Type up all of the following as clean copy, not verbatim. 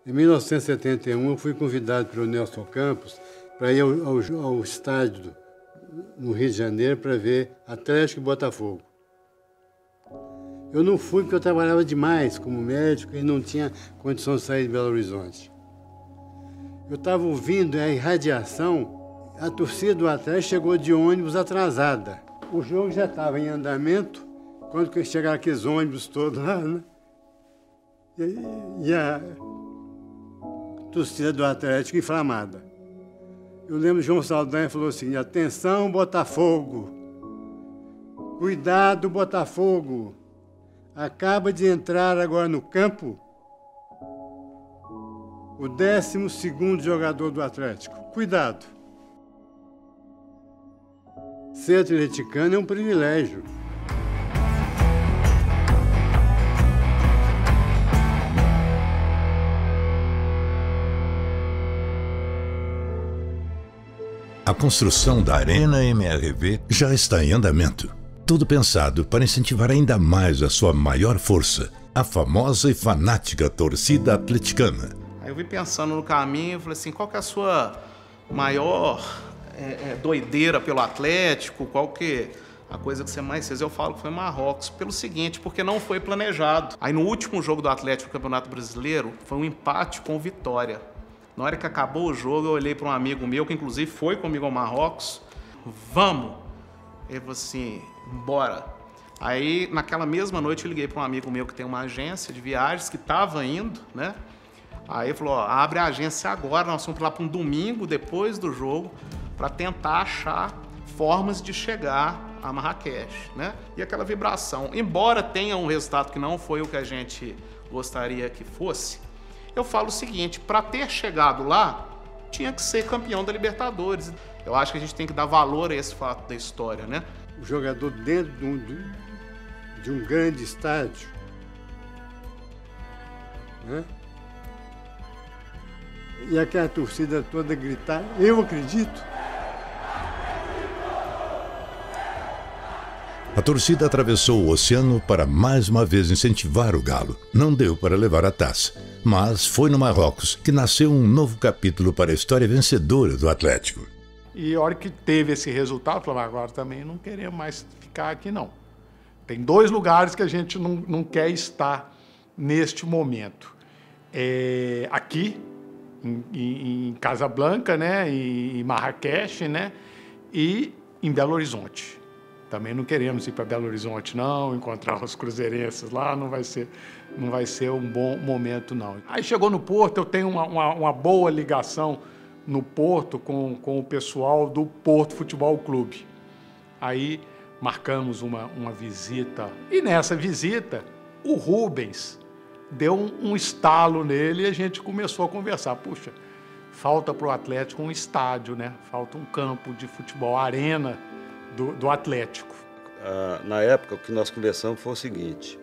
Em 1971, eu fui convidado pelo Nelson Campos para ir ao estádio no Rio de Janeiro para ver Atlético e Botafogo. Eu não fui porque eu trabalhava demais como médico e não tinha condição de sair de Belo Horizonte. Eu estava ouvindo a irradiação, a torcida do Atlético chegou de ônibus atrasada. O jogo já estava em andamento, quando chegaram aqueles ônibus todos lá, né? E a torcida do Atlético inflamada. Eu lembro que João Saldanha falou assim: atenção, Botafogo! Cuidado, Botafogo! Acaba de entrar agora no campo o 12º jogador do Atlético. Cuidado! Ser atleticano é um privilégio. A construção da Arena MRV já está em andamento. Tudo pensado para incentivar ainda mais a sua maior força, a famosa e fanática torcida atleticana. Aí eu vim pensando no caminho, falei assim, qual que é a sua maior doideira pelo Atlético? Qual que é a coisa que você mais fez? Eu falo que foi Marrocos, pelo seguinte, porque não foi planejado. Aí no último jogo do Atlético no Campeonato Brasileiro, foi um empate com Vitória. Na hora que acabou o jogo, eu olhei para um amigo meu, que inclusive foi comigo ao Marrocos, vamos! Ele falou assim, bora! Aí, naquela mesma noite, eu liguei para um amigo meu que tem uma agência de viagens, que estava indo, né? Aí ele falou, ó, abre a agência agora, nós vamos lá para um domingo, depois do jogo, para tentar achar formas de chegar a Marrakech, né? E aquela vibração, embora tenha um resultado que não foi o que a gente gostaria que fosse, eu falo o seguinte, para ter chegado lá, tinha que ser campeão da Libertadores. Eu acho que a gente tem que dar valor a esse fato da história, né? O jogador dentro de um grande estádio, né? E aquela torcida toda gritar, eu acredito. A torcida atravessou o oceano para mais uma vez incentivar o Galo. Não deu para levar a taça, mas foi no Marrocos que nasceu um novo capítulo para a história vencedora do Atlético. E a hora que teve esse resultado, falou, agora também não queremos mais ficar aqui não. Tem 2 lugares que a gente não quer estar neste momento. Aqui, em Casablanca, né, em Marrakech, né, e em Belo Horizonte. Também não queremos ir para Belo Horizonte, não, encontrar os cruzeirenses lá, não vai ser um bom momento, não. Aí chegou no Porto, eu tenho uma boa ligação no Porto com o pessoal do Porto Futebol Clube. Aí marcamos uma visita, e nessa visita, o Rubens deu um estalo nele e a gente começou a conversar. Puxa, falta para o Atlético um estádio, né? Falta um campo de futebol, a arena do Atlético. Na época, o que nós conversamos foi o seguinte,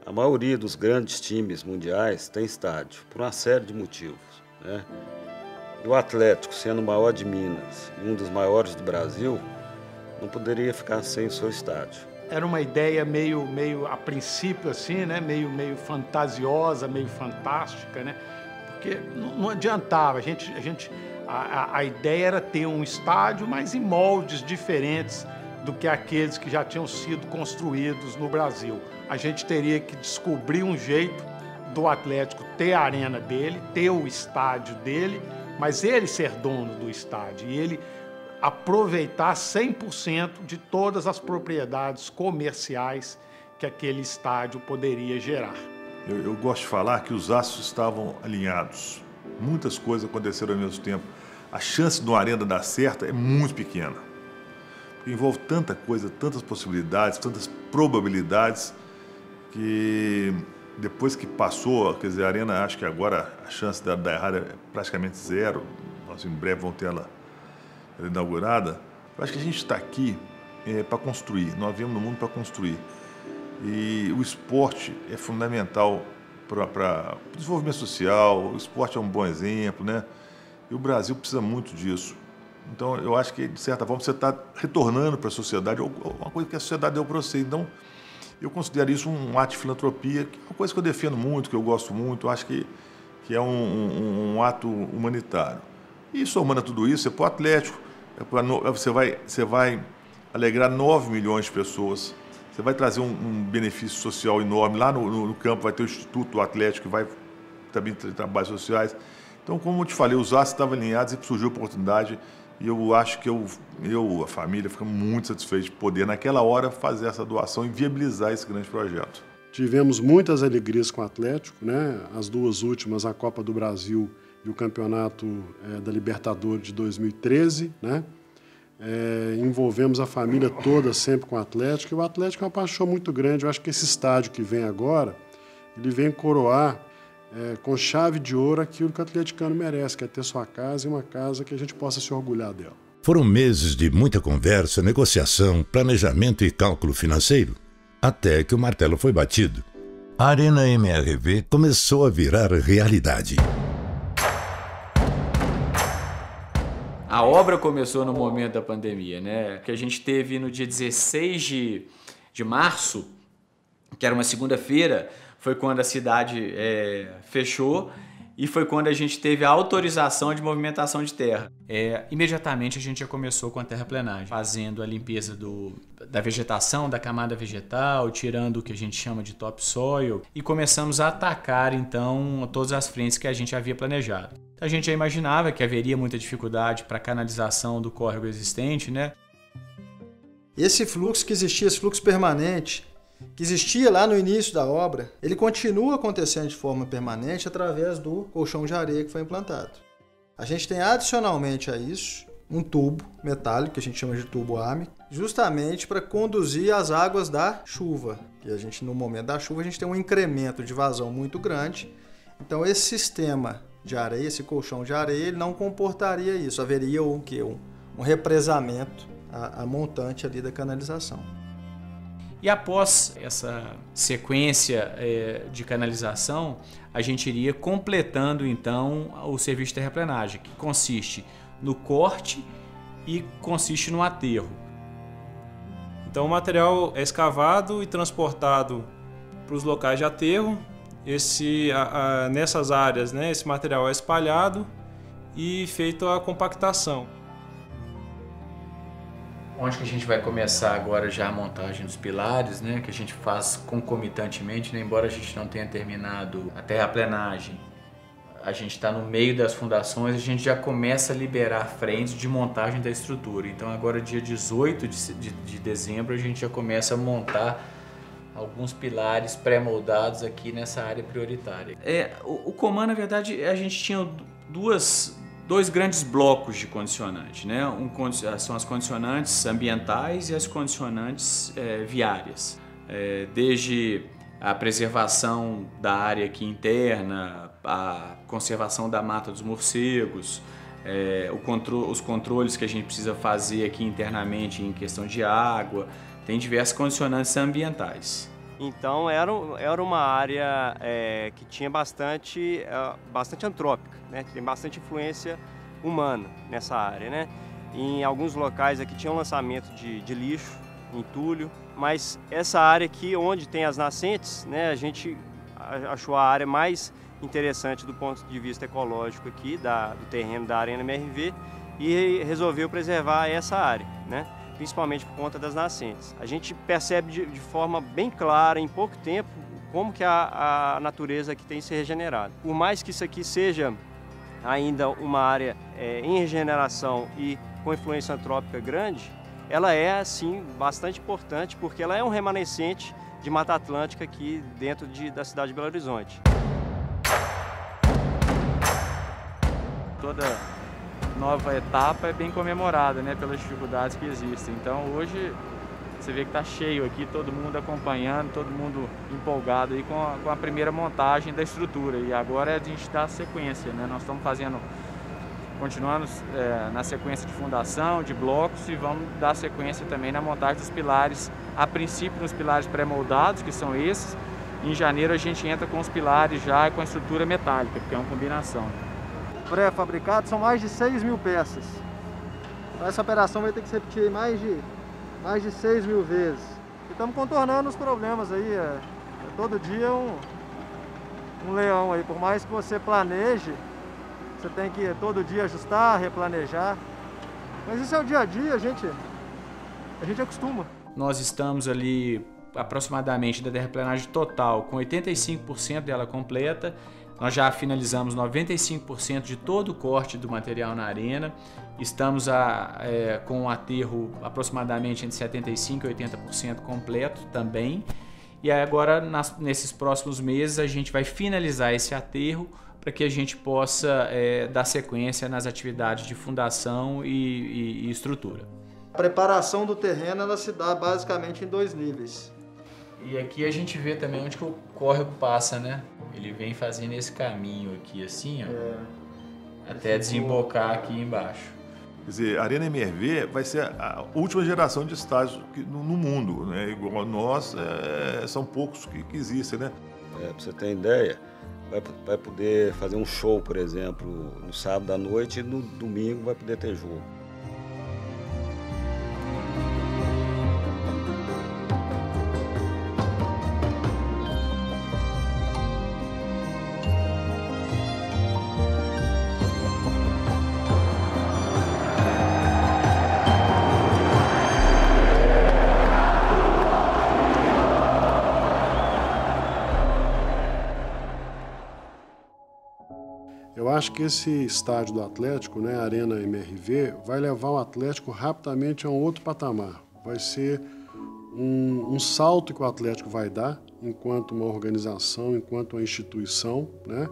a maioria dos grandes times mundiais tem estádio, por uma série de motivos, né? E o Atlético, sendo o maior de Minas e um dos maiores do Brasil, não poderia ficar sem o seu estádio. Era uma ideia meio a princípio assim, né? Meio fantasiosa, meio fantástica, né? Porque não adiantava, a ideia era ter um estádio, mas em moldes diferentes do que aqueles que já tinham sido construídos no Brasil. A gente teria que descobrir um jeito do Atlético ter a arena dele, ter o estádio dele, mas ele ser dono do estádio e ele aproveitar 100% de todas as propriedades comerciais que aquele estádio poderia gerar. Eu gosto de falar que os astros estavam alinhados. Muitas coisas aconteceram ao mesmo tempo. A chance de uma arena dar certo é muito pequena. Envolve tanta coisa, tantas possibilidades, tantas probabilidades, que depois que passou, quer dizer, a arena, acho que agora a chance de dar errado é praticamente zero. Nós em breve vamos ter ela inaugurada. Eu acho que a gente está aqui para construir. Nós viemos no mundo para construir. E o esporte é fundamental para o desenvolvimento social. O esporte é um bom exemplo, né? E o Brasil precisa muito disso. Então, eu acho que, de certa forma, você está retornando para a sociedade uma coisa que a sociedade deu para você. Então, eu considero isso um ato de filantropia, que é uma coisa que eu defendo muito, que eu gosto muito. Eu acho que que é um ato humanitário. E somando tudo isso, é para o Atlético, você vai alegrar 9 milhões de pessoas, você vai trazer um benefício social enorme. Lá no campo vai ter o Instituto Atlético, que vai também ter trabalhos sociais. Então, como eu te falei, os astros estavam alinhados e surgiu a oportunidade. E eu acho que a família, fica muito satisfeita de poder, naquela hora, fazer essa doação e viabilizar esse grande projeto. Tivemos muitas alegrias com o Atlético, né? As duas últimas, a Copa do Brasil e o Campeonato da Libertadores de 2013, né? Envolvemos a família toda sempre com o Atlético, e o Atlético é uma paixão muito grande. Eu acho que esse estádio que vem agora, ele vem coroar com chave de ouro aquilo que o atleticano merece, que é ter sua casa e uma casa que a gente possa se orgulhar dela. Foram meses de muita conversa, negociação, planejamento e cálculo financeiro, até que o martelo foi batido. A Arena MRV começou a virar realidade. A obra começou no momento da pandemia, né? Que a gente teve no dia 16 de março, que era uma segunda-feira, foi quando a cidade fechou e foi quando a gente teve a autorização de movimentação de terra. Imediatamente a gente já começou com a terraplenagem, fazendo a limpeza da vegetação, da camada vegetal, tirando o que a gente chama de topsoil, e começamos a atacar então todas as frentes que a gente havia planejado. A gente já imaginava que haveria muita dificuldade para a canalização do córrego existente, né? Esse fluxo que existia, esse fluxo permanente, que existia lá no início da obra, ele continua acontecendo de forma permanente através do colchão de areia que foi implantado. A gente tem adicionalmente a isso um tubo metálico, que a gente chama de tubo AME, justamente para conduzir as águas da chuva. E a gente, no momento da chuva, a gente tem um incremento de vazão muito grande. Então esse sistema de areia, esse colchão de areia, ele não comportaria isso. Haveria o quê? Um represamento a montante ali da canalização. E após essa sequência de canalização, a gente iria completando então o serviço de terraplenagem, que consiste no corte e consiste no aterro. Então o material é escavado e transportado para os locais de aterro. Nessas áreas, né, esse material é espalhado e feito a compactação. Onde que a gente vai começar agora já a montagem dos pilares, né, que a gente faz concomitantemente, né, embora a gente não tenha terminado a terraplenagem, a gente está no meio das fundações, a gente já começa a liberar frentes de montagem da estrutura. Então agora dia 18 de dezembro a gente já começa a montar alguns pilares pré-moldados aqui nessa área prioritária. O Coman, na verdade, a gente tinha dois grandes blocos de condicionante, né? São as condicionantes ambientais e as condicionantes viárias. Desde a preservação da área aqui interna, a conservação da mata dos morcegos, os controles que a gente precisa fazer aqui internamente em questão de água, tem diversas condicionantes ambientais. Então era uma área que tinha bastante antrópica, né? Tem bastante influência humana nessa área, né? Em alguns locais aqui tinha um lançamento de lixo, entulho, mas essa área aqui onde tem as nascentes, né, a gente achou a área mais interessante do ponto de vista ecológico aqui do terreno da Arena MRV e resolveu preservar essa área, né? Principalmente por conta das nascentes. A gente percebe de forma bem clara, em pouco tempo, como que a natureza aqui tem se regenerado. Por mais que isso aqui seja ainda uma área em regeneração e com influência antrópica grande, ela é, assim, bastante importante, porque ela é um remanescente de Mata Atlântica aqui dentro da cidade de Belo Horizonte. Toda nova etapa é bem comemorada, né, pelas dificuldades que existem. Então hoje você vê que está cheio aqui, todo mundo acompanhando, todo mundo empolgado aí com a primeira montagem da estrutura. E agora a gente dá sequência, né? Nós estamos continuando na sequência de fundação, de blocos, e vamos dar sequência também na montagem dos pilares, a princípio nos pilares pré-moldados, que são esses. Em janeiro a gente entra com os pilares já com a estrutura metálica, porque é uma combinação. Pré-fabricado são mais de 6.000 peças. Então essa operação vai ter que se repetir mais de 6.000 vezes. E estamos contornando os problemas aí. Todo dia um leão aí. Por mais que você planeje, você tem que todo dia ajustar, replanejar. Mas isso é o dia a dia, a gente acostuma. Nós estamos ali aproximadamente da terraplenagem total com 85% dela completa. Nós já finalizamos 95% de todo o corte do material na arena. Estamos com um aterro aproximadamente entre 75% e 80% completo também. E agora, nesses próximos meses, a gente vai finalizar esse aterro para que a gente possa dar sequência nas atividades de fundação e estrutura. A preparação do terreno ela se dá basicamente em 2 níveis. E aqui a gente vê também onde que o córrego passa, né? Ele vem fazendo esse caminho aqui assim, ó, até desembocar aqui embaixo. Quer dizer, a Arena MRV vai ser a última geração de estádios no mundo, né? Igual nós, são poucos que existem, né? Para você ter ideia, vai poder fazer um show, por exemplo, no sábado à noite e no domingo vai poder ter jogo. Eu acho que esse estádio do Atlético, né, a Arena MRV, vai levar o Atlético rapidamente a um outro patamar. Vai ser um salto que o Atlético vai dar enquanto uma organização, enquanto uma instituição, né?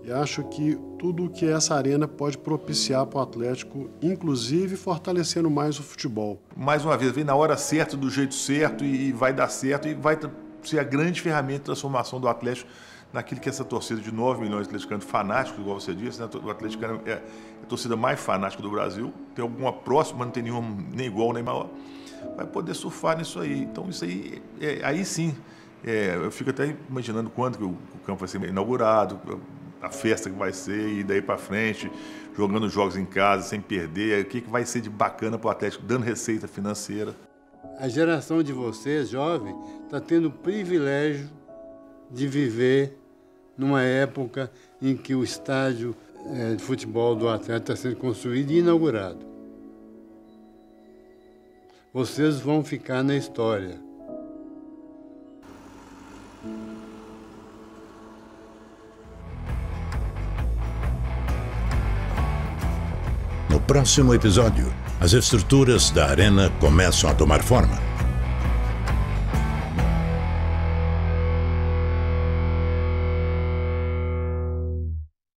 E acho que tudo o que essa arena pode propiciar para o Atlético, inclusive fortalecendo mais o futebol. Mais uma vez, vem na hora certa, do jeito certo e vai dar certo e vai ser a grande ferramenta de transformação do Atlético naquilo que essa torcida de 9 milhões de atleticanos fanáticos, igual você disse, né? O atleticano é a torcida mais fanática do Brasil, tem alguma próxima, mas não tem nenhuma nem igual nem maior, vai poder surfar nisso aí. Então isso aí, aí sim, eu fico até imaginando quando que o campo vai ser inaugurado, a festa que vai ser e daí para frente, jogando jogos em casa sem perder, o que vai ser de bacana para o Atlético, dando receita financeira. A geração de vocês, jovem, está tendo o privilégio de viver numa época em que o estádio de futebol do Atlético está sendo construído e inaugurado. Vocês vão ficar na história. No próximo episódio, as estruturas da arena começam a tomar forma.